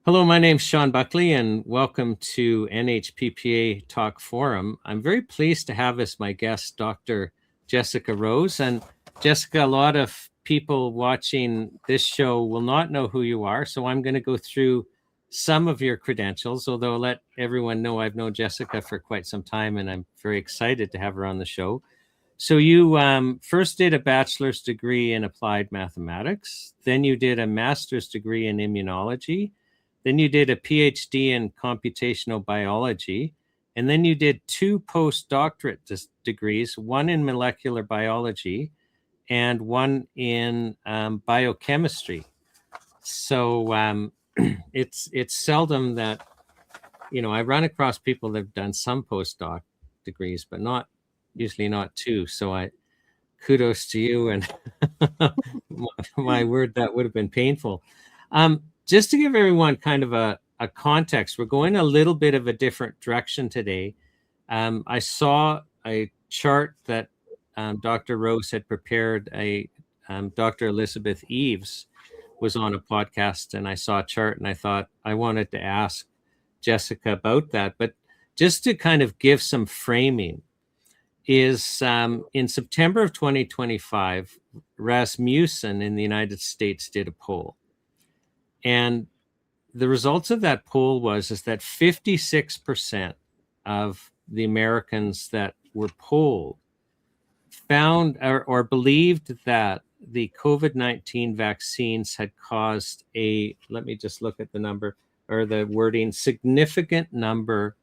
Hello, my name's Shawn Buckley, and welcome to NHPPA Talk Forum. I'm very pleased to have as my guest Dr. Jessica Rose. And Jessica, a lot of people watching this show will not know who you are, so I'm going to go through some of your credentials, although I'll let everyone know I've known Jessica for quite some time, and I'm very excited to have her on the show. So you first did a bachelor's degree in applied mathematics, then you did a master's degree in immunology, then you did a PhD in computational biology, and then you did two postdoctorate degrees, one in molecular biology and one in biochemistry. So it's seldom that, I run across people that have done some postdoc degrees, but usually not two. So kudos to you, and my word, that would have been painful. Just to give everyone kind of a context, we're going a little bit of a different direction today. I saw a chart that Dr. Rose had prepared. Dr. Elizabeth Eves was on a podcast, and I saw a chart, and I thought I wanted to ask Jessica about that. But just to kind of give some framing, is in September of 2025, Rasmussen in the United States did a poll. And the results of that poll is that 56% of the Americans that were polled found or believed that the COVID-19 vaccines had caused let me just look at the number or the wording, significant number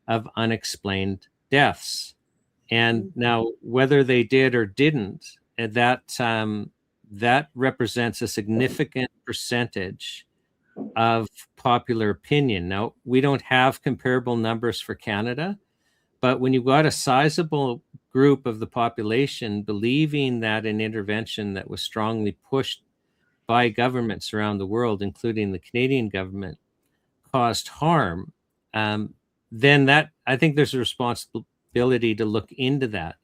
of unexplained deaths. And now, whether they did or didn't, that represents a significant percentage of popular opinion. Now, we don't have comparable numbers for Canada, but when you've got a sizable group of the population believing that an intervention that was strongly pushed by governments around the world, including the Canadian government, caused harm, then I think there's a responsibility to look into that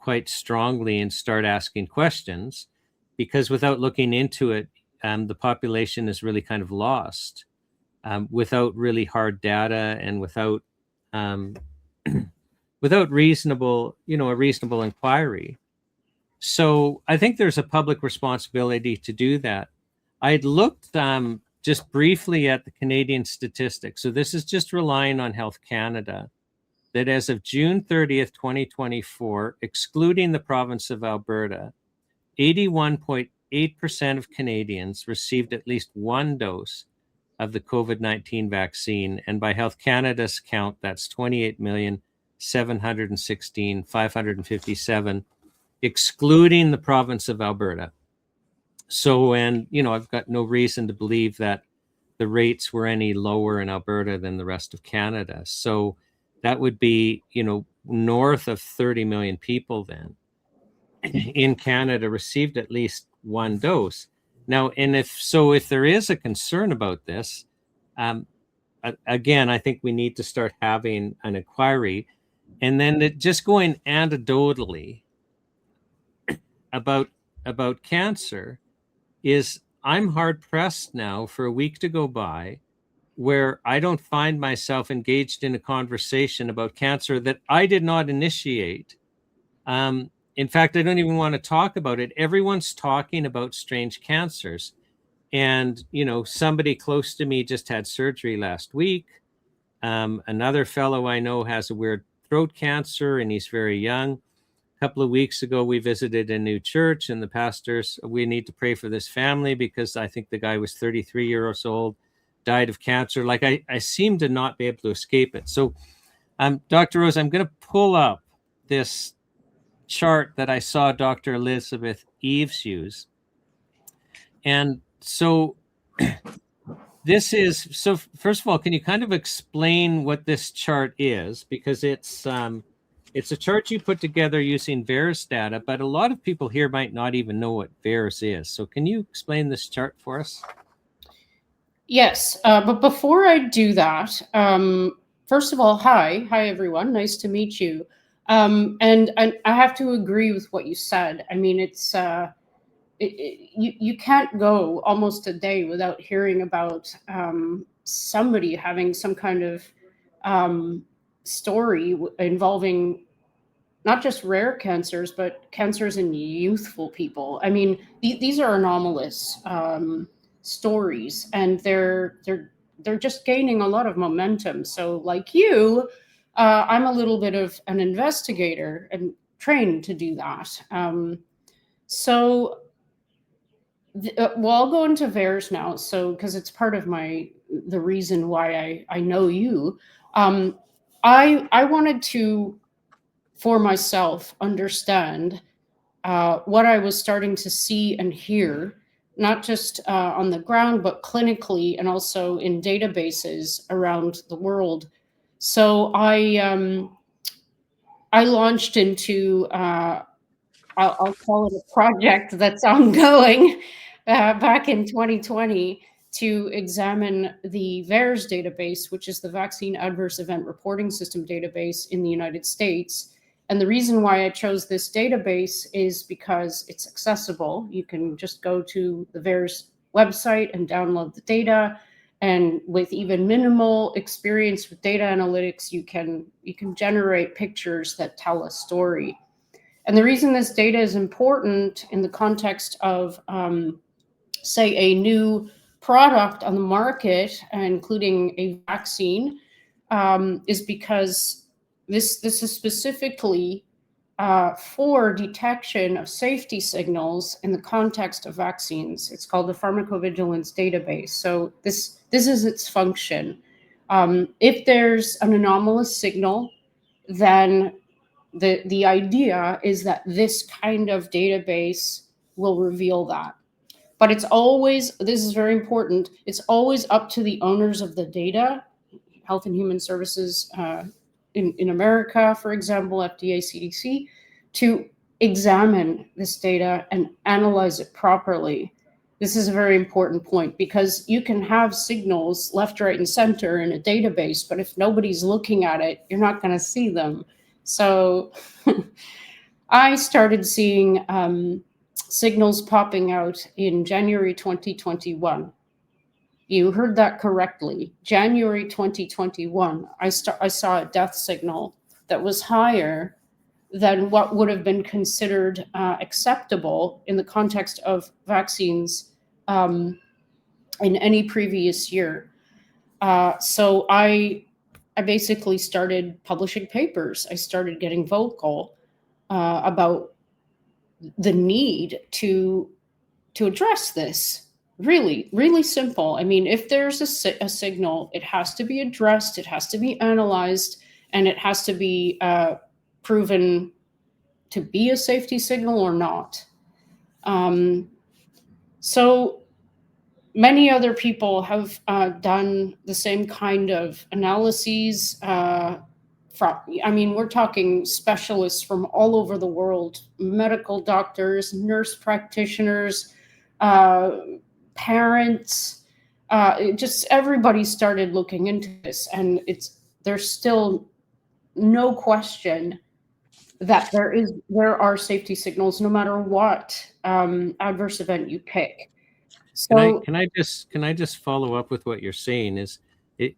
quite strongly and start asking questions, because without looking into it, the population is really kind of lost without really hard data and without without a reasonable inquiry. So I think there's a public responsibility to do that. I'd looked just briefly at the Canadian statistics. So this is just relying on Health Canada, that as of June 30th, 2024, excluding the province of Alberta, 81.8% of Canadians received at least one dose of the COVID-19 vaccine. And by Health Canada's count, that's 28,716,557, excluding the province of Alberta. So, and, I've got no reason to believe that the rates were any lower in Alberta than the rest of Canada. So that would be, north of 30 million people then in Canada received at least one dose. Now, and if there is a concern about this, again, I think we need to start having an inquiry, and then just going anecdotally about cancer is, I'm hard pressed now for a week to go by where I don't find myself engaged in a conversation about cancer that I did not initiate. In fact, I don't even want to talk about it. Everyone's talking about strange cancers. And, somebody close to me just had surgery last week. Another fellow I know has a weird throat cancer, and he's very young. A couple of weeks ago, we visited a new church, and the pastors, we need to pray for this family because I think the guy was 33 years old, died of cancer. Like I seem to not be able to escape it. So, Dr. Rose, I'm going to pull up this chart that I saw Dr. Elizabeth Eves use. And so first of all, can you kind of explain what this chart is? Because it's a chart you put together using VAERS data, but a lot of people here might not even know what VAERS is. So can you explain this chart for us? Yes, but before I do that, first of all, hi everyone, nice to meet you. And I have to agree with what you said. I mean, it's you can't go almost a day without hearing about somebody having some kind of story involving not just rare cancers, but cancers in youthful people. I mean, these are anomalous stories, and they're just gaining a lot of momentum. So, like you, I'm a little bit of an investigator and trained to do that. So, well, I'll go into VAERS now. So, because it's part of the reason why I know you. I wanted to, for myself, understand what I was starting to see and hear, not just on the ground, but clinically and also in databases around the world. So I launched into I'll call it a project that's ongoing back in 2020 to examine the VAERS database, which is the Vaccine Adverse Event Reporting System database in the United States. And the reason why I chose this database is because it's accessible. You can just go to the VAERS website and download the data. And with even minimal experience with data analytics, you can generate pictures that tell a story. And the reason this data is important in the context of, say, a new product on the market, including a vaccine, is because this is specifically for detection of safety signals in the context of vaccines. It's called the pharmacovigilance database. So this is its function. If there's an anomalous signal, then the idea is that this kind of database will reveal that. But it's always, this is very important, it's always up to the owners of the data, Health and Human Services in America, for example, FDA, CDC, to examine this data and analyze it properly. This is a very important point because you can have signals left, right, and center in a database, but if nobody's looking at it, you're not going to see them. So I started seeing signals popping out in January 2021. You heard that correctly. January 2021, I saw a death signal that was higher than what would have been considered acceptable in the context of vaccines in any previous year. So I basically started publishing papers. I started getting vocal about the need to address this. Really, really simple. I mean, if there's a signal, it has to be addressed, it has to be analyzed, and it has to be proven to be a safety signal or not. So many other people have done the same kind of analyses. I mean, we're talking specialists from all over the world, medical doctors, nurse practitioners, parents, just everybody started looking into this. And there's still no question that there are safety signals no matter what adverse event you pick. So Can I just follow up with what you're saying? It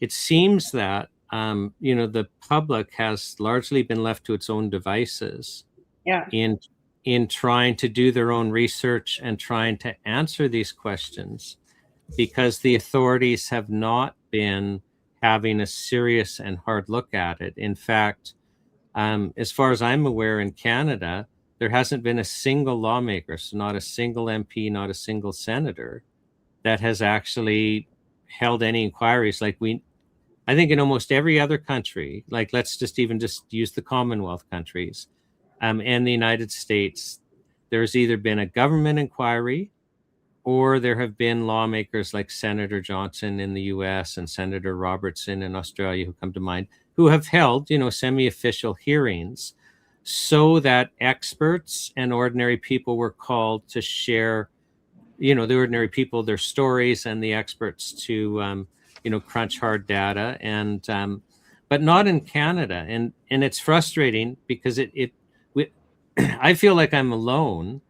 it seems that the public has largely been left to its own devices yeah, in trying to do their own research and trying to answer these questions because the authorities have not been having a serious and hard look at it. In fact, as far as I'm aware, in Canada, there hasn't been a single lawmaker, so not a single MP, not a single senator, that has actually held any inquiries. I think in almost every other country, like let's just use the Commonwealth countries, and the United States, there's either been a government inquiry or there have been lawmakers like Senator Johnson in the US and Senator Robertson in Australia who come to mind, who have held, semi-official hearings so that experts and ordinary people were called to share, the ordinary people, their stories, and the experts to, crunch hard data. But not in Canada. And it's frustrating because I feel like I'm alone.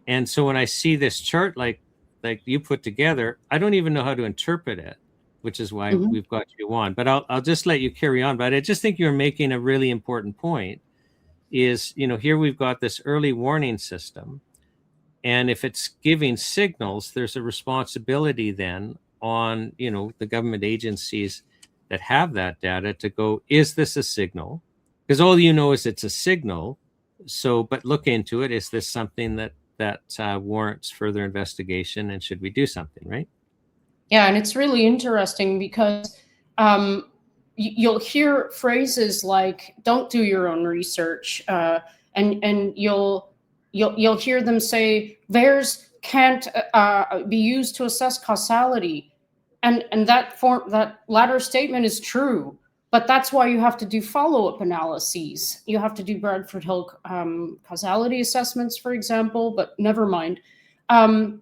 And so when I see this chart like like you put together, I don't even know how to interpret it, which is why Mhm. we've got you on. But I'll just let you carry on. But I just think you're making a really important point. Is, here we've got this early warning system, and if it's giving signals, there's a responsibility then on, the government agencies that have that data to go, is this a signal? Because all you know is it's a signal. So, but look into it. Is this something that warrants further investigation, and should we do something, right? Yeah, and it's really interesting because you'll hear phrases like "don't do your own research," and you'll hear them say VAERS can't be used to assess causality, and that latter statement is true. But that's why you have to do follow-up analyses. You have to do Bradford Hill causality assessments, for example. But never mind. And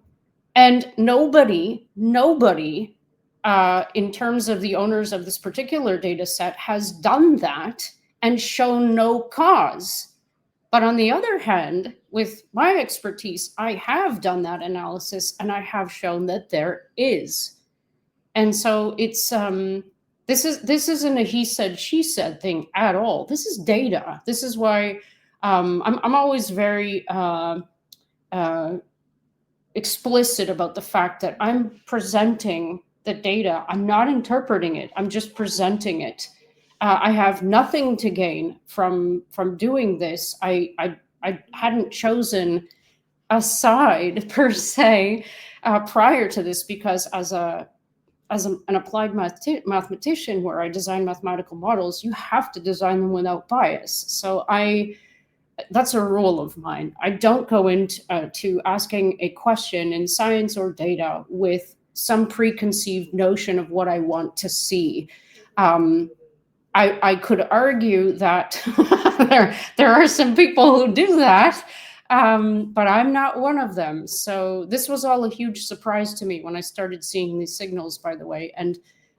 nobody, in terms of the owners of this particular data set, has done that and shown no cause. But on the other hand, with my expertise, I have done that analysis and I have shown that there is. And so it's this isn't a he said she said thing at all. This is data. This is why I'm always very uh, explicit about the fact that I'm presenting the data. I'm not interpreting it. I'm just presenting it. I have nothing to gain from doing this. I hadn't chosen a side per se prior to this because an applied mathematician where I design mathematical models, you have to design them without bias. So that's a rule of mine. I don't go into to asking a question in science or data with some preconceived notion of what I want to see. Um, I could argue that there are some people who do that, but I'm not one of them. So this was all a huge surprise to me when I started seeing these signals, by the way. And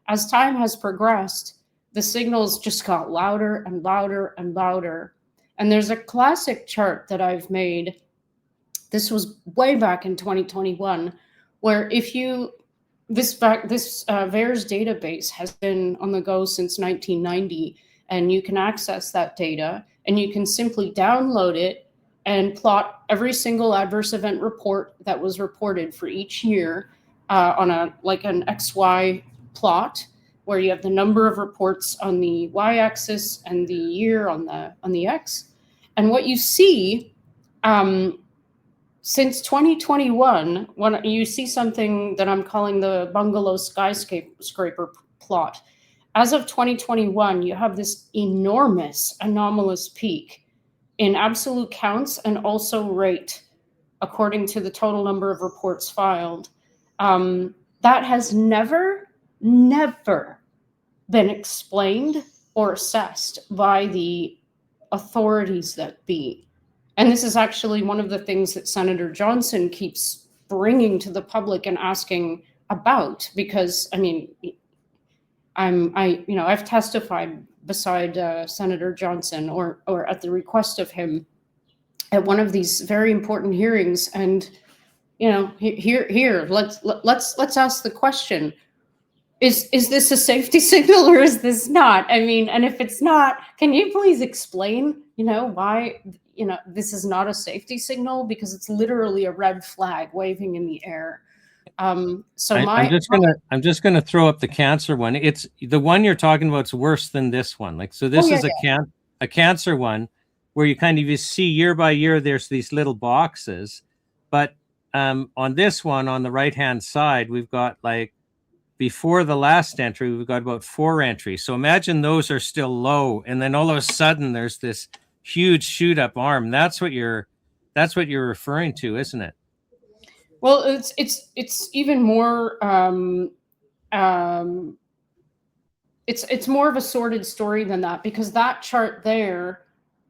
as time has progressed, the signals just got louder and louder and louder. And there's a classic chart that I've made. This was way back in 2021, where if you this VAERS database has been on the go since 1990, and you can access that data, and you can simply download it and plot every single adverse event report that was reported for each year on an XY plot, where you have the number of reports on the y-axis and the year on the x. And what you see since 2021, when you see something that I'm calling the bungalow skyscraper plot, as of 2021, you have this enormous anomalous peak in absolute counts and also rate, according to the total number of reports filed. That has never been explained or assessed by the authorities that be. And this is actually one of the things that Senator Johnson keeps bringing to the public and asking about, because I mean, I've testified beside Senator Johnson or at the request of him at one of these very important hearings, and here let's ask the question: is this a safety signal or is this not? I mean, and if it's not, can you please explain, why, this is not a safety signal? Because it's literally a red flag waving in the air. So I'm just gonna throw up the cancer one. It's the one you're talking about is worse than this one. Like, so this yeah, is a cancer one where you see year by year there's these little boxes, but on this one on the right hand side we've got, like, before the last entry, we've got about 4 entries. So imagine those are still low, and then all of a sudden there's this huge shoot up arm. That's what you're referring to, isn't it? well, it's even more um, it's more of a sordid story than that, because that chart there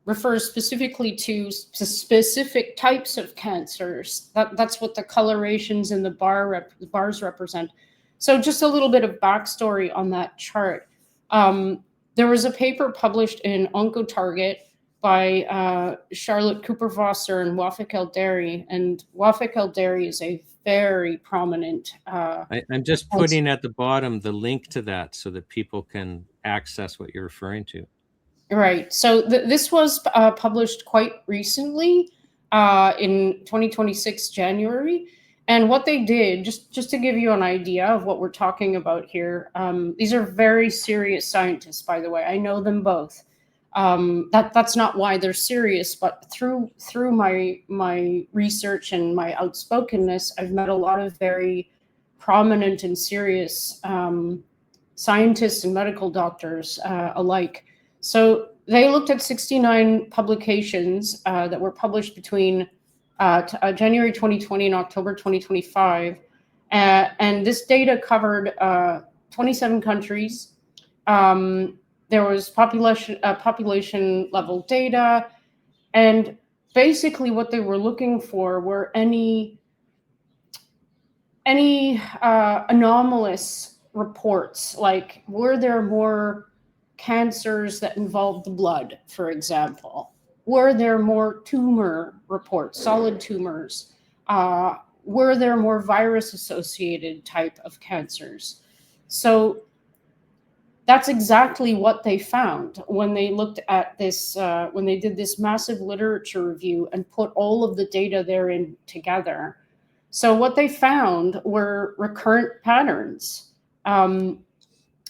refers specifically to specific types of cancers. That's what the colorations in the bars represent. So just a little bit of backstory on that chart. There was a paper published in OncoTarget by Charlotte Cooper-Vosser and Wafik El-Dari. And Wafik El-Dari is a very prominent. I'm just putting at the bottom the link to that so that people can access what you're referring to. Right. So this was published quite recently, in 2026 January. And what they did, just to give you an idea of what we're talking about here, these are very serious scientists, by the way. I know them both. That's not why they're serious, but through my research and my outspokenness, I've met a lot of very prominent and serious scientists and medical doctors alike. So they looked at 69 publications that were published between January 2020 and October 2025. And this data covered 27 countries. There was population level data. And basically what they were looking for were any anomalous reports, like were there more cancers that involved the blood, for example? Were there more tumor reports, solid tumors? Were there more virus-associated type of cancers? So that's exactly what they found when they looked at this, when they did this massive literature review and put all of the data therein together. So what they found were recurrent patterns.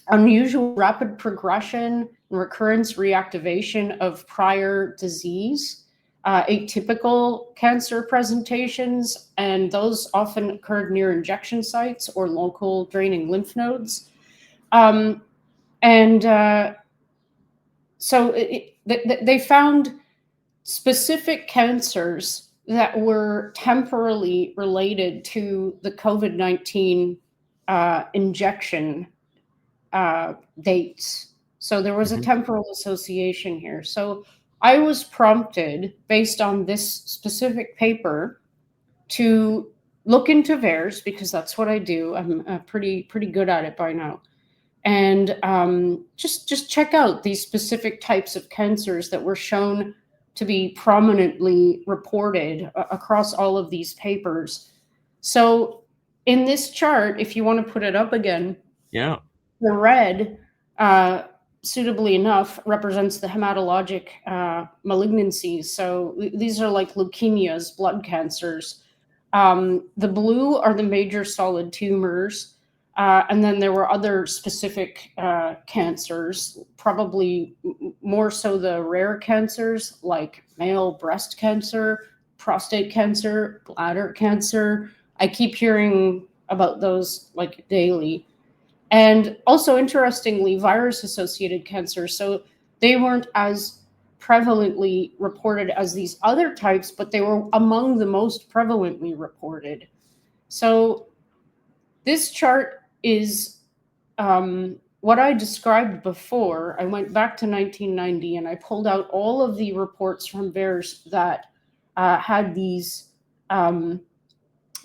Unusual rapid progression, recurrence, reactivation of prior disease, atypical cancer presentations, and those often occurred near injection sites or local draining lymph nodes. So they found specific cancers that were temporally related to the COVID-19 injection dates. So there was a temporal association here. So I was prompted, based on this specific paper, to look into VAERS, because that's what I do. I'm pretty good at it by now. And just check out these specific types of cancers that were shown to be prominently reported across all of these papers. So in this chart, if you want to put it up again, yeah, the red, suitably enough, represents the hematologic malignancies. So these are like leukemias, blood cancers. The blue are the major solid tumors. And then there were other specific cancers, probably more so the rare cancers like male breast cancer, prostate cancer, bladder cancer. I keep hearing about those like daily. And also, interestingly, virus-associated cancers. So they weren't as prevalently reported as these other types, but they were among the most prevalently reported. So this chart is what I described before. I went back to 1990 and I pulled out all of the reports from VAERS that had these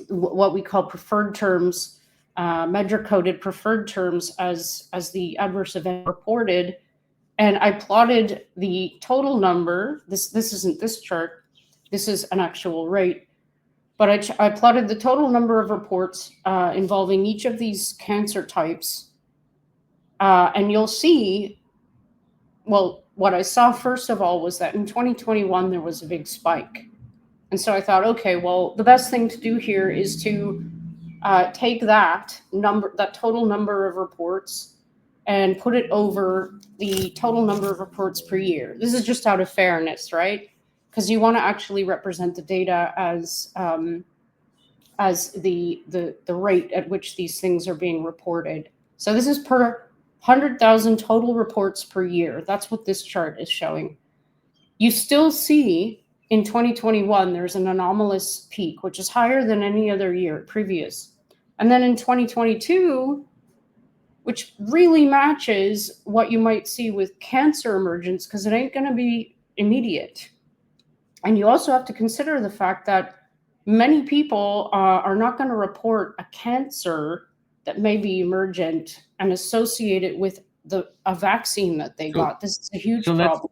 what we call preferred terms, Medra-coded preferred terms as the adverse event reported. And I plotted the total number. This isn't this chart. This is an actual rate. But I plotted the total number of reports involving each of these cancer types. And you'll see, well, what I saw first of all was that in 2021, there was a big spike. And so I thought, okay, well, the best thing to do here is to take that total number of reports and put it over the total number of reports per year. This is just out of fairness, right? Because you want to actually represent the data as the rate at which these things are being reported. So this is per 100,000 total reports per year. That's what this chart is showing. You still see in 2021, there's an anomalous peak, which is higher than any other year previous. And then in 2022, which really matches what you might see with cancer emergence, because it ain't going to be immediate. And you also have to consider the fact that many people are not going to report a cancer that may be emergent and associate it with a vaccine that they got. This is a huge problem.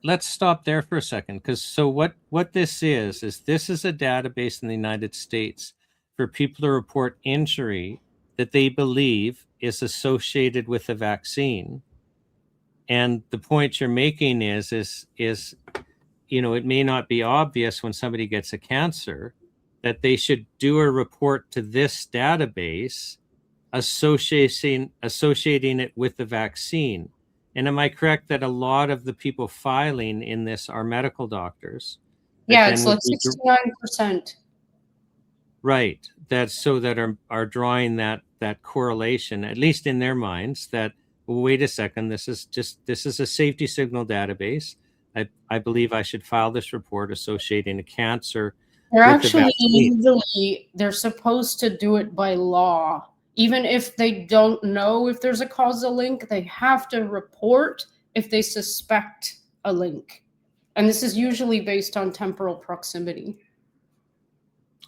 Let's stop there for a second, because what this is this is a database in the United States for people to report injury that they believe is associated with the vaccine. And the point you're making is it may not be obvious when somebody gets a cancer that they should do a report to this database associating it with the vaccine. And am I correct that a lot of the people filing in this are medical doctors? That Yeah, then it's would like be 69%. right. That's so that are drawing that correlation, at least in their minds, that well, wait a second, this is a safety signal database. I believe I should file this report associating a cancer They're with the actually vaccine. legally, they're supposed to do it by law. Even if they don't know if there's a causal link, they have to report if they suspect a link. And this is usually based on temporal proximity.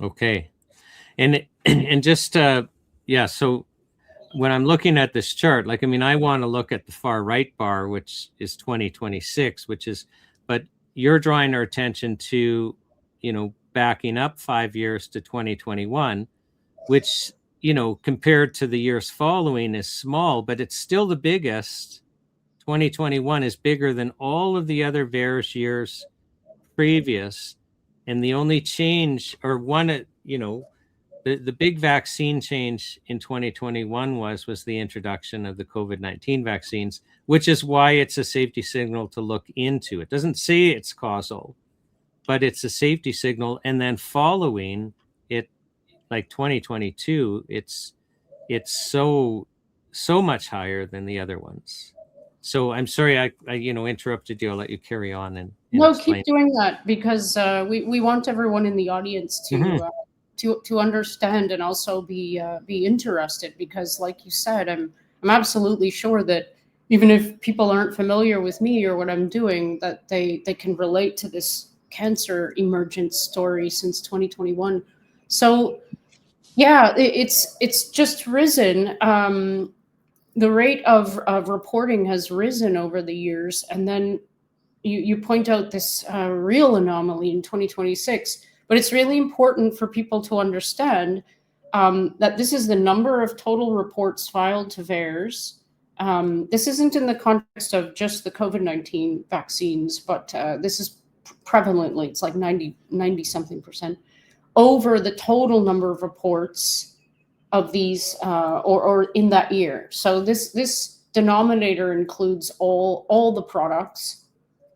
Okay. And just yeah, so when I'm looking at this chart, like, I mean, I want to look at the far right bar, which is 2026, but you're drawing our attention to, backing up 5 years to 2021, which, compared to the years following is small, but it's still the biggest. 2021 is bigger than all of the other VAERS years previous. And the only change, or one, the big vaccine change in 2021 was the introduction of the COVID-19 vaccines, which is why it's a safety signal to look into. It doesn't say it's causal, but it's a safety signal. And then following it, like 2022, it's so much higher than the other ones. So I'm sorry I interrupted you. I'll let you carry on and No, explain. keep doing that because we want everyone in the audience Mhm. to understand and also be interested because, like you said, I'm absolutely sure that even if people aren't familiar with me or what I'm doing, that they can relate to this cancer emergence story since 2021. So yeah, it's just risen. The rate of reporting has risen over the years, and then you point out this real anomaly in 2026, but it's really important for people to understand that this is the number of total reports filed to VAERS. This isn't in the context of just the COVID-19 vaccines, but this is prevalently, it's like 90 something percent over the total number of reports of these or in that year. So this denominator includes all the products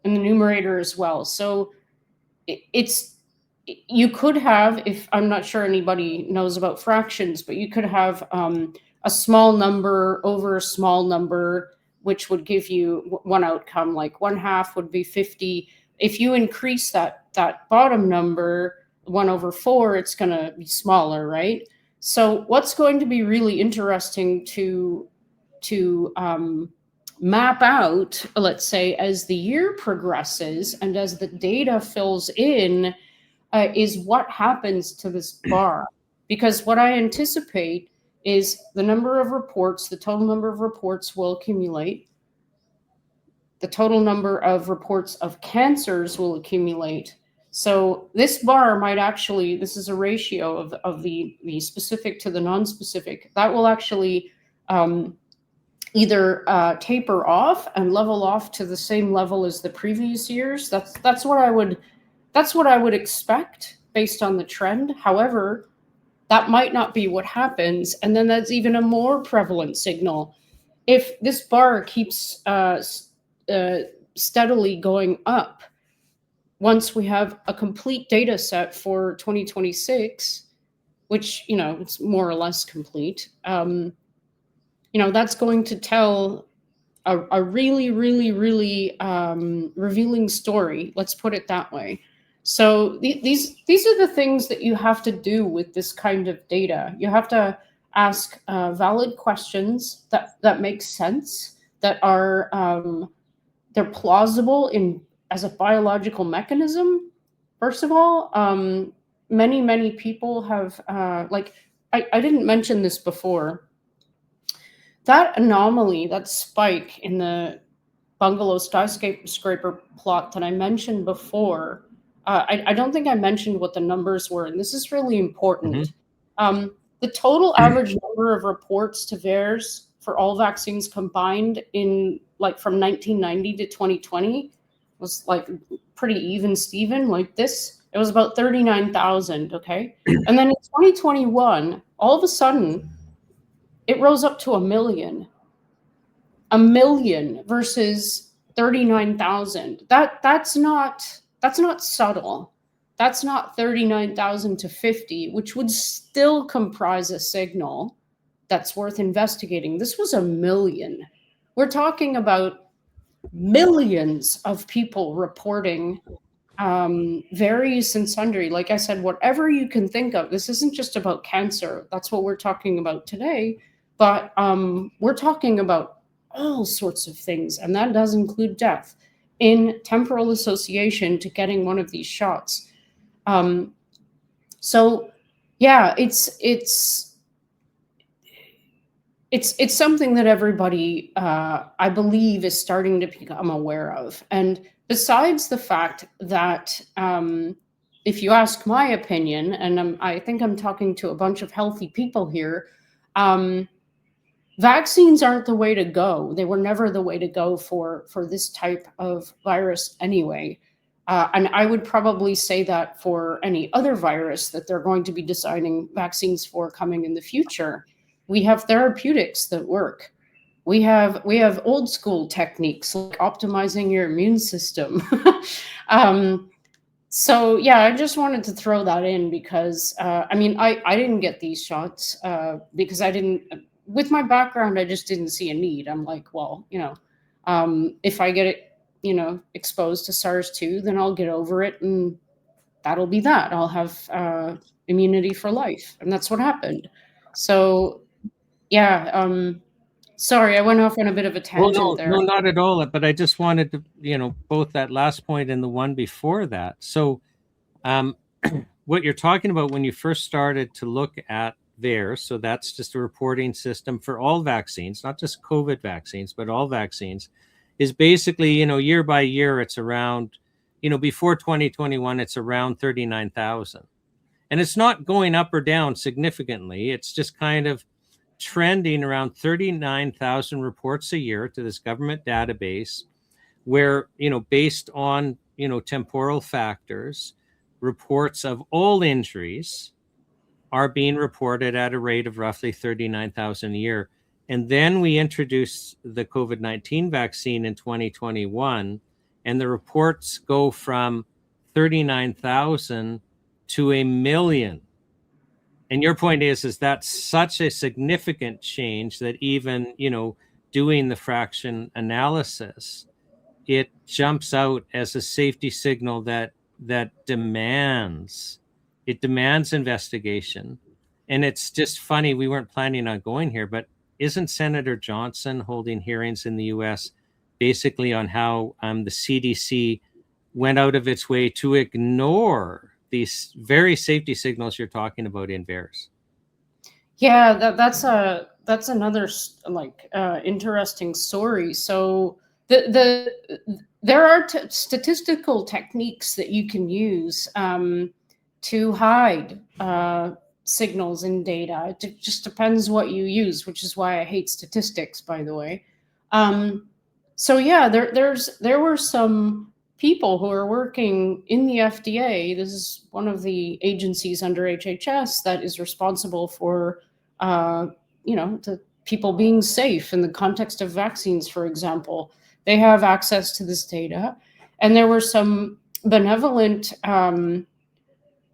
and the numerator as well. So it's you could have, if I'm not sure anybody knows about fractions, but you could have a small number over a small number, which would give you one outcome. Like 1/2 would be 50. If you increase that bottom number 1/4, it's going to be smaller, right? So what's going to be really interesting to map out, let's say, as the year progresses and as the data fills in, is what happens to this bar. Because what I anticipate is the number of reports, the total number of reports will accumulate. The total number of reports of cancers will accumulate. So this bar might actually, this is a ratio of the specific to the non-specific, that will actually either taper off and level off to the same level as the previous years. That's what I would expect based on the trend. However, that might not be what happens, and then that's even a more prevalent signal. If this bar keeps steadily going up, once we have a complete data set for 2026, which it's more or less complete, that's going to tell a really, really, really revealing story. Let's put it that way. So these are the things that you have to do with this kind of data. You have to ask valid questions that make sense, that are they're plausible in as a biological mechanism. First of all, many people have like I didn't mention this before. That anomaly, that spike in the bungalow skyscraper plot that I mentioned before, I don't think I mentioned what the numbers were, and this is really Mhm. important. The total average number of reports to VAERS for all vaccines combined in like from 1990 to 2020 was like pretty even Steven like this. It was about 39,000, okay? And then in 2021, all of a sudden, it rose up to 1 million. 1 million versus 39,000. That's not subtle. That's not 39,000 to 50, which would still comprise a signal that's worth investigating. This was 1 million. We're talking about millions of people reporting various and sundry. Like I said, whatever you can think of. This isn't just about cancer. That's what we're talking about today. But we're talking about all sorts of things, and that does include death in temporal association to getting one of these shots. So yeah, it's something that everybody, I believe, is starting to become aware of. And besides the fact that, if you ask my opinion, and I think I'm talking to a bunch of healthy people here, vaccines aren't the way to go. They were never the way to go for this type of virus anyway. And I would probably say that for any other virus that they're going to be designing vaccines for coming in the future. We have therapeutics that work. We have old school techniques like optimizing your immune system. So yeah, I just wanted to throw that in because I mean, I didn't get these shots because I didn't. With my background, I just didn't see a need. I'm like, well, if I get it, exposed to SARS-2, then I'll get over it, and that'll be that. I'll have immunity for life, and that's what happened. So yeah, sorry, I went off on a bit of a Well, tangent there. no, not at all. But I just wanted to, both that last point and the one before that. So, what you're talking about when you first started to look at VAERS, so that's just a reporting system for all vaccines, not just COVID vaccines, but all vaccines, is basically, year by year, it's around, before 2021, it's around 39,000. And it's not going up or down significantly. It's just kind of trending around 39,000 reports a year to this government database where, based on, temporal factors, reports of all injuries are being reported at a rate of roughly 39,000 a year. And then we introduced the COVID-19 vaccine in 2021, and the reports go from 39,000 to 1 million. And your point is that's such a significant change that even, doing the fraction analysis, it jumps out as a safety signal that demands investigation. And it's just funny, we weren't planning on going here, but isn't Senator Johnson holding hearings in the US basically on how the CDC went out of its way to ignore these very safety signals you're talking about in VAERS? Yeah, that's another interesting story. So there are statistical techniques that you can use to hide signals in data. It just depends what you use, which is why I hate statistics, by the way. So yeah, there were some people who are working in the FDA. This is one of the agencies under HHS that is responsible for, the people being safe in the context of vaccines, for example. They have access to this data. And there were some benevolent,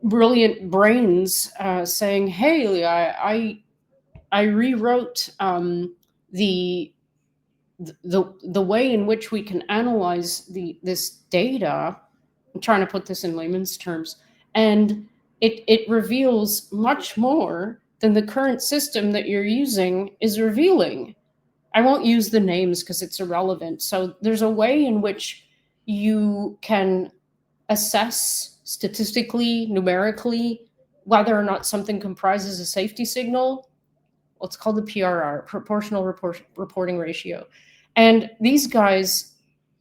brilliant brains saying, hey, I rewrote the way in which we can analyze this data. I'm trying to put this in layman's terms, and it reveals much more than the current system that you're using is revealing. I won't use the names because it's irrelevant. So there's a way in which you can assess statistically, numerically, whether or not something comprises a safety signal. Well, it's called the PRR, proportional reporting ratio. And these guys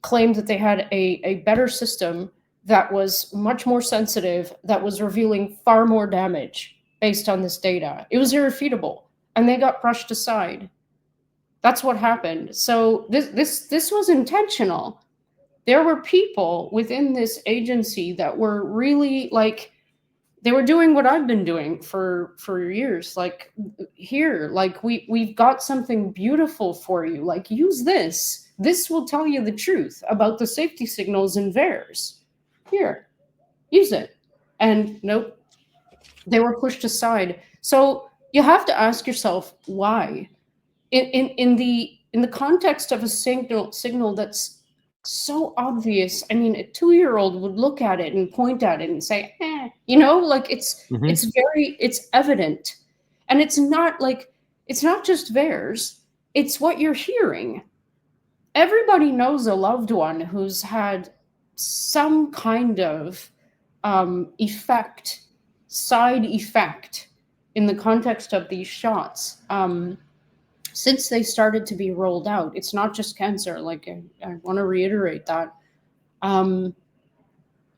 claimed that they had a better system that was much more sensitive, that was revealing far more damage based on this data. It was irrefutable, and they got brushed aside. That's what happened. So this was intentional. There were people within this agency that were really like, they were doing what I've been doing for years. Like, here, like, we've got something beautiful for you. Like, use this. This will tell you the truth about the safety signals in VAERS. Here, use it. And nope, they were pushed aside. So you have to ask yourself why. In the context of a signal that's so obvious. I mean, a 2-year-old would look at it and point at it and say, like, it's evident. And it's not just VAERS, it's what you're hearing. Everybody knows a loved one who's had some kind of side effect in the context of these shots. Since they started to be rolled out, it's not just cancer. Like, I want to reiterate that.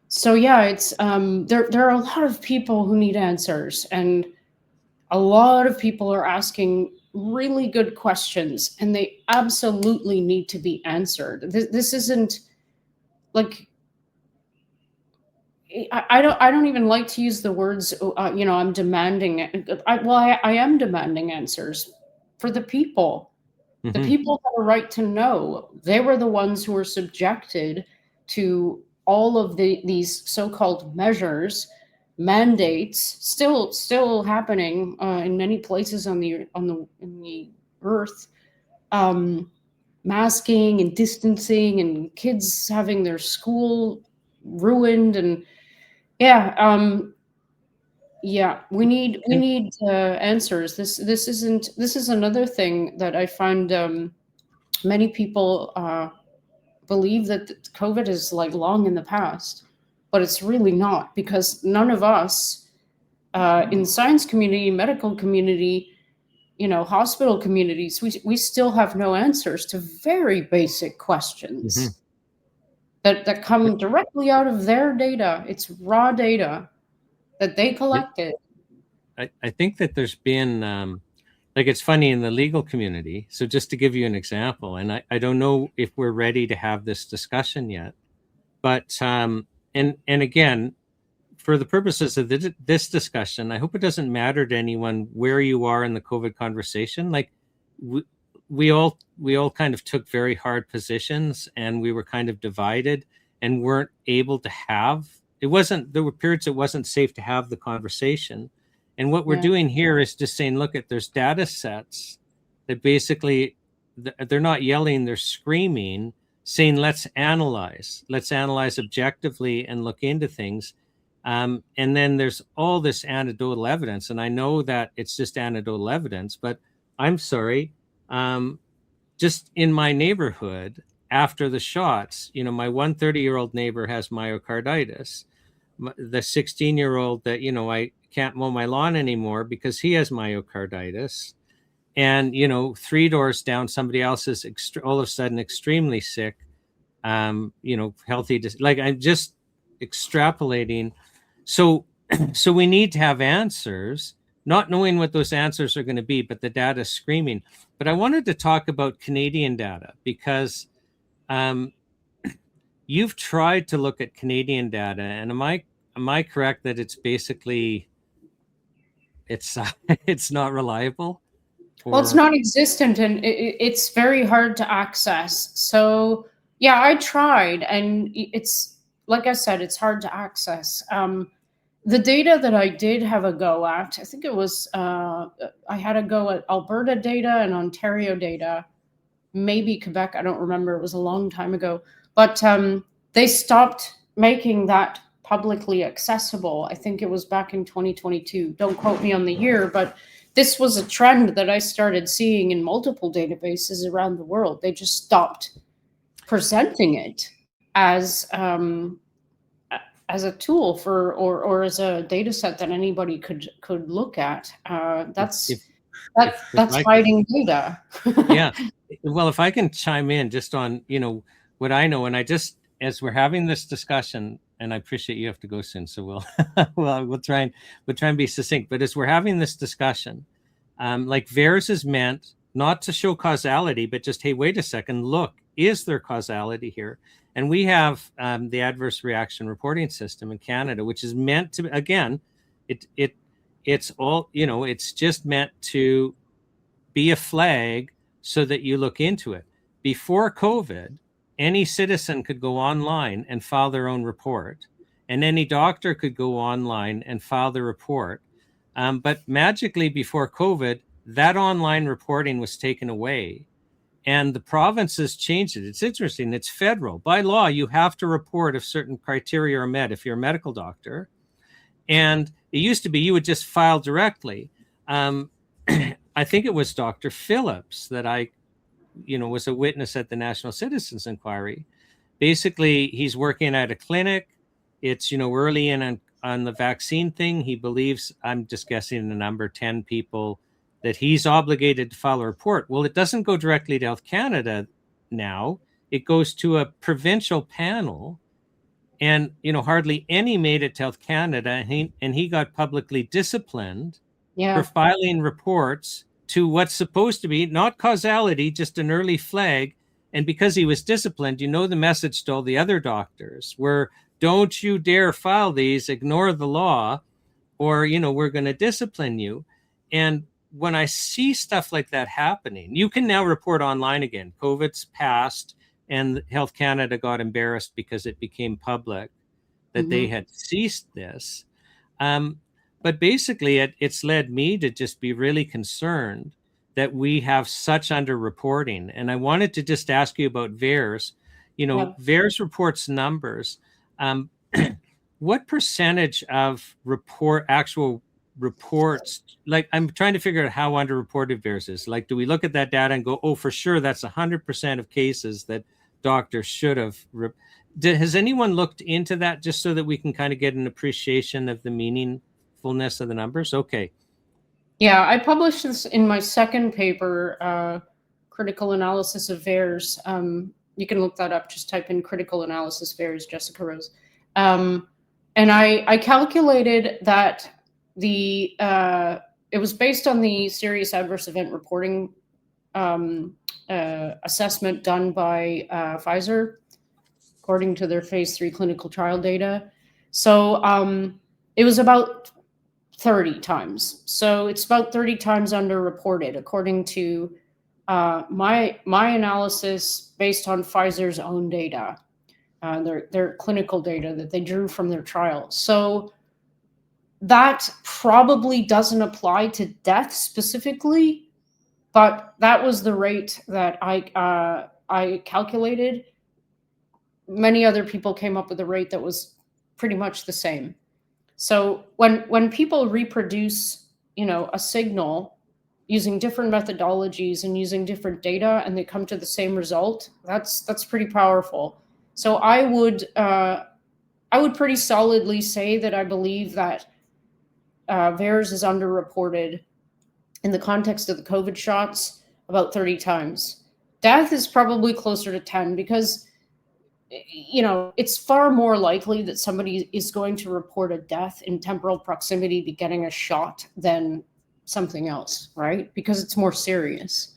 So yeah, it's there are a lot of people who need answers, and a lot of people are asking really good questions, and they absolutely need to be answered. This isn't like, I don't even like to use the words. I'm demanding. I am demanding answers for the people. The people have a right to know. They were the ones who were subjected to all of these so-called measures, mandates, still happening in many places in the earth. Masking and distancing, and kids having their school ruined, and we need answers. This is another thing that I find many people believe that COVID is like long in the past, but it's really not, because none of us in the science community, medical community, hospital communities, we still have no answers to very basic questions that come directly out of their data. It's raw data that they collected. I think that there's been, like, it's funny in the legal community. So just to give you an example, and I don't know if we're ready to have this discussion yet, but, and again, for the purposes of this discussion, I hope it doesn't matter to anyone where you are in the COVID conversation. Like, we all kind of took very hard positions, and we were kind of divided and weren't able to have, there were periods it wasn't safe to have the conversation. And what we're doing here is just saying, look, there's data sets that basically, they're not yelling, they're screaming, saying, let's analyze objectively and look into things. And then there's all this anecdotal evidence. And I know that it's just anecdotal evidence, but I'm sorry, just in my neighborhood, after the shots, my 130-year-old neighbor has myocarditis. The 16-year-old that, I can't mow my lawn anymore because he has myocarditis. And, 3 doors down, somebody else is all of a sudden extremely sick, healthy. Like, I'm just extrapolating. So we need to have answers, not knowing what those answers are going to be, but the data is screaming. But I wanted to talk about Canadian data because you've tried to look at Canadian data, and am I correct that it's basically it's not reliable? Well, it's non-existent, and it's very hard to access. So yeah, I tried, and it's, like I said, it's hard to access. The data that I did have a go at, I think it was, I had a go at Alberta data and Ontario data, maybe Quebec, I don't remember, it was a long time ago. But they stopped making that publicly accessible. I think it was back in 2022. Don't quote me on the year, but this was a trend that I started seeing in multiple databases around the world. They just stopped presenting it as a tool for, or as a data set that anybody could look at. That's hiding data. Yeah. Well, if I can chime in just on, what I know, and as we're having this discussion, and I appreciate you have to go soon, so we'll try and be succinct. But as we're having this discussion, like VAERS is meant not to show causality, but just, hey, wait a second, look, is there causality here? And we have the adverse reaction reporting system in Canada, which is meant to, again, it's all, it's just meant to be a flag so that you look into it. Before COVID, any citizen could go online and file their own report, and any doctor could go online and file the report. But magically, before COVID, that online reporting was taken away, and the provinces changed it. It's interesting. It's federal. By law, you have to report if certain criteria are met if you're a medical doctor. And it used to be you would just file directly. I think it was Dr. Phillips that was a witness at the National Citizens Inquiry. Basically, he's working at a clinic. It's, early in on the vaccine thing. He believes, I'm just guessing the number, 10 people, that he's obligated to file a report. Well, it doesn't go directly to Health Canada now. It goes to a provincial panel. And, hardly any made it to Health Canada. And he got publicly disciplined for filing reports to what's supposed to be not causality, just an early flag. And because he was disciplined, the message to all the other doctors were, don't you dare file these, ignore the law, or, we're going to discipline you. And when I see stuff like that happening, you can now report online again. COVID's passed, and Health Canada got embarrassed because it became public that they had ceased this. But basically, it's led me to just be really concerned that we have such underreporting. And I wanted to just ask you about VAERS. VAERS reports numbers. What percentage of actual reports, like, I'm trying to figure out how underreported VAERS is. Like, do we look at that data and go, oh, for sure, that's 100% of cases that doctors should have? Has anyone looked into that, just so that we can kind of get an appreciation of the meaningfulness of the numbers? Okay. Yeah, I published this in my second paper, Critical Analysis of VAERS. You can look that up. Just type in Critical Analysis VAERS, Jessica Rose. And I calculated that it was based on the serious adverse event reporting assessment done by Pfizer, according to their phase 3 clinical trial data. So it was about 30 times. So it's about 30 times underreported, according to my analysis based on Pfizer's own data, their clinical data that they drew from their trial. So that probably doesn't apply to death specifically, but that was the rate that I calculated. Many other people came up with a rate that was pretty much the same. So when people reproduce, a signal using different methodologies and using different data, and they come to the same result, that's pretty powerful. So I would pretty solidly say that I believe that VAERS is underreported in the context of the COVID shots about 30 times. Death is probably closer to 10, because it's far more likely that somebody is going to report a death in temporal proximity to getting a shot than something else, right? Because it's more serious.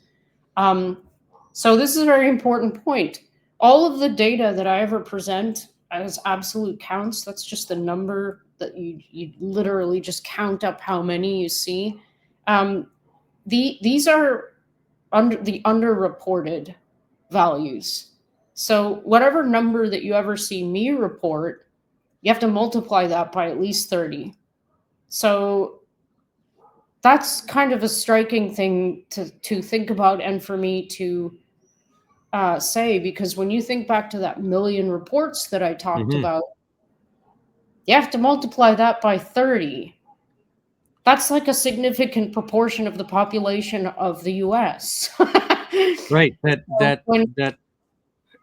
So this is a very important point. All of the data that I ever present as absolute counts, that's just the number that you literally just count up how many you see. These are the underreported values. So whatever number that you ever see me report, you have to multiply that by at least 30. So that's kind of a striking thing to think about, and for me to say, because when you think back to that million reports that I talked about, you have to multiply that by 30. That's like a significant proportion of the population of the US. Right. That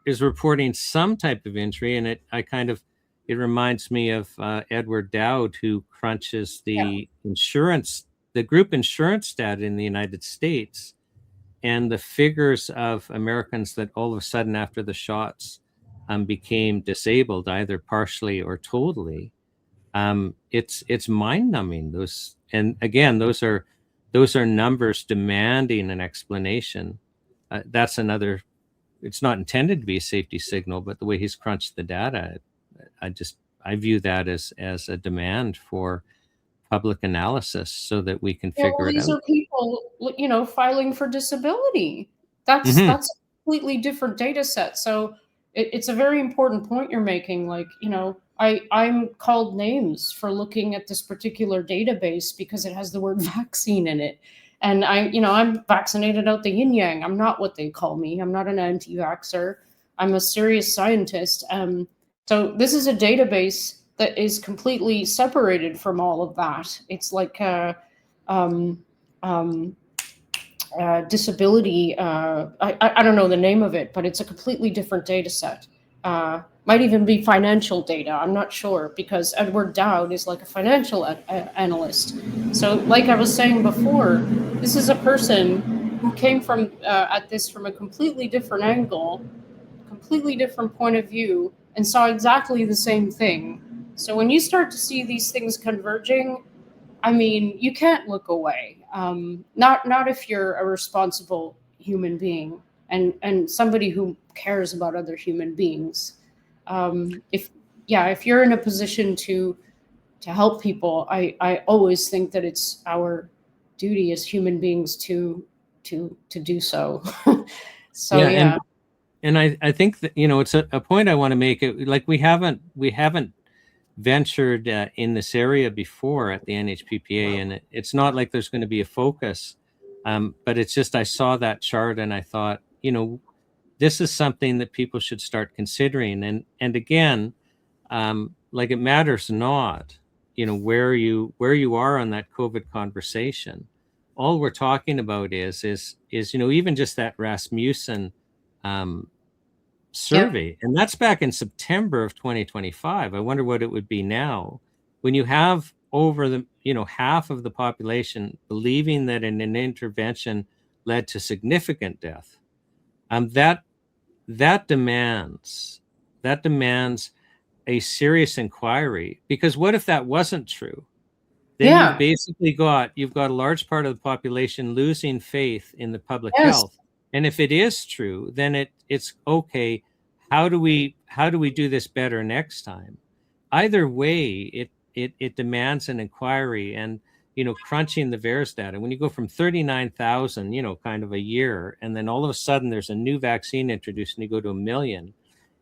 is reporting some type of injury, and it reminds me of Edward Dowd, who crunches the the group insurance data in the United States, and the figures of Americans that all of a sudden after the shots became disabled, either partially or totally, it's mind-numbing. And again, those are numbers demanding an explanation. That's another. It's not intended to be a safety signal, but the way he's crunched the data, I view that as a demand for public analysis so that we can Yeah, well, figure it these out. are people, filing for disability. That's Hmm. that's a completely different data set. So it's a very important point you're making. Like, I'm called names for looking at this particular database because it has the word vaccine in it. And I'm vaccinated out the yin yang. I'm not what they call me. I'm not an anti-vaxxer. I'm a serious scientist. So this is a database that is completely separated from all of that. It's like um, um, disability. I don't know the name of it, but it's a completely different data set. Might even be financial data. I'm not sure because Edward Dowd is like a financial analyst. So, like I was saying before, this is a person who came from at this from a completely different angle, completely different point of view, and saw exactly the same thing. So when you start to see these things converging, I mean, you can't look away. Not if you're a responsible human being and somebody who cares about other human beings. If Yeah, if you're in a position to help people, I always think that it's our duty as human beings to do so. So Yeah, yeah, and I think that it's a point I want to make. Like we haven't ventured in this area before at the NHPPA, and it's not like there's going to be a focus, but it's just I saw that chart and I thought, this is something that people should start considering. And again, like it matters not, where you are on that COVID conversation. All we're talking about is even just that Rasmussen um, yep, survey, and that's back in September of 2025. I wonder what it would be now when you have over half of the population believing that an intervention led to significant death. That that demands that demands a serious inquiry, because what if that wasn't true? Then yeah, you've got a large part of the population losing faith in the public yes, health. And if it is true, then it's okay. How do we do this better next time? Either way, it demands an inquiry. And crunching the VAERS data, when you go from 39,000, kind of a year, and then all of a sudden there's a new vaccine introduced and you go to 1 million,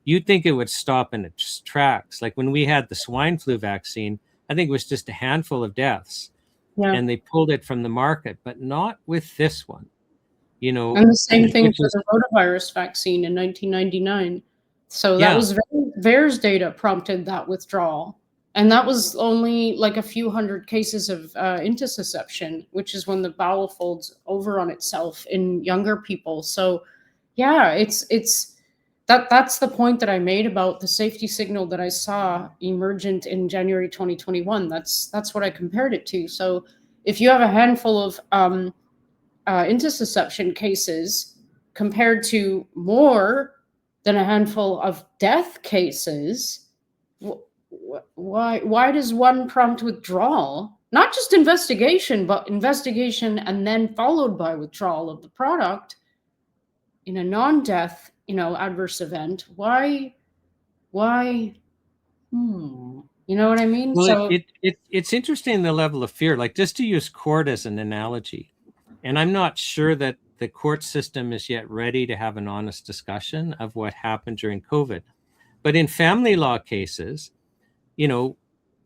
you'd think it would stop in its tracks. Like when we had the swine flu vaccine, I think it was just a handful of deaths yeah. and they pulled it from the market, but not with this one, And the same thing which for is, the rotavirus vaccine in 1999. So that yeah, was VAERS data prompted that withdrawal. And that was only like a few hundred cases of intussusception, which is when the bowel folds over on itself in younger people. So yeah, that's the point that I made about the safety signal that I saw emergent in January 2021. That's what I compared it to. So if you have a handful of intussusception cases compared to more than a handful of death cases, why does one prompt withdrawal? Not just investigation, but investigation and then followed by withdrawal of the product in a non-death, adverse event. Why? You know what I mean? well, So it's interesting, the level of fear. Like, just to use court as an analogy, and I'm not sure that the court system is yet ready to have an honest discussion of what happened during COVID. But in family law cases, you know,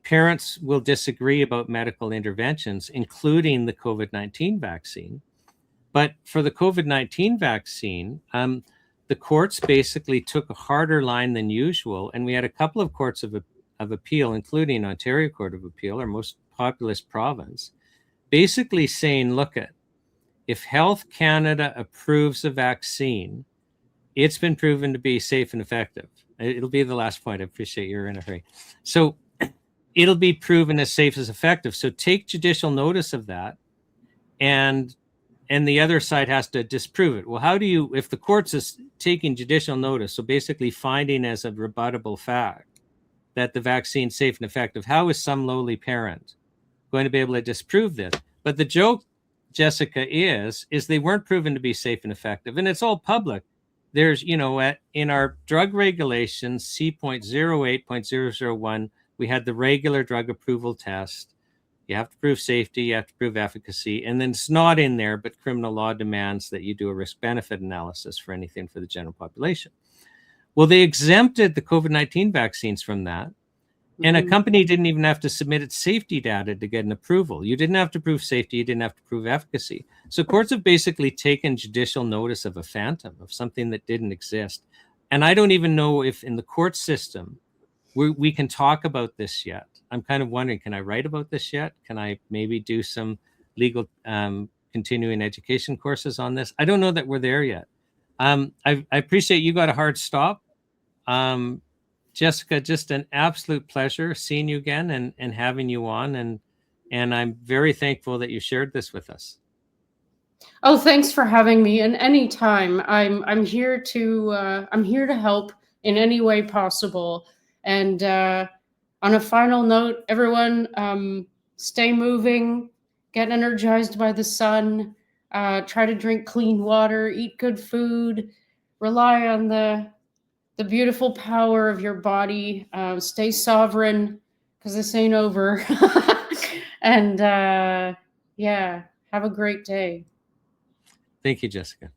parents will disagree about medical interventions, including the COVID-19 vaccine. But for the COVID-19 vaccine, the courts basically took a harder line than usual. And we had a couple of courts of appeal, including Ontario Court of Appeal, our most populous province, basically saying, look, if Health Canada approves a vaccine, it's been proven to be safe and effective. It'll be the last point. I appreciate you're in a hurry. So it'll be proven as safe as effective. So take judicial notice of that, and the other side has to disprove it. Well, how do you, if the courts is taking judicial notice, so basically finding as a rebuttable fact that the vaccine's safe and effective, how is some lowly parent going to be able to disprove this? But the joke, Jessica, is they weren't proven to be safe and effective, and it's all public. There's, in our drug regulations, C.08.001, we had the regular drug approval test. You have to prove safety, you have to prove efficacy, and then it's not in there, but criminal law demands that you do a risk-benefit analysis for anything for the general population. Well, they exempted the COVID-19 vaccines from that. And a company didn't even have to submit its safety data to get an approval. You didn't have to prove safety. You didn't have to prove efficacy. So courts have basically taken judicial notice of a phantom, of something that didn't exist. And I don't even know if in the court system we can talk about this yet. I'm kind of wondering, can I write about this yet? Can I maybe do some legal continuing education courses on this? I don't know that we're there yet. I appreciate you got a hard stop. Jessica, just an absolute pleasure seeing you again and having you on. And I'm very thankful that you shared this with us. Oh, thanks for having me. And anytime, I'm here to help in any way possible. And on a final note, everyone, stay moving, get energized by the sun, try to drink clean water, eat good food, rely on the beautiful power of your body. Stay sovereign, because this ain't over. And yeah, have a great day. Thank you, Jessica.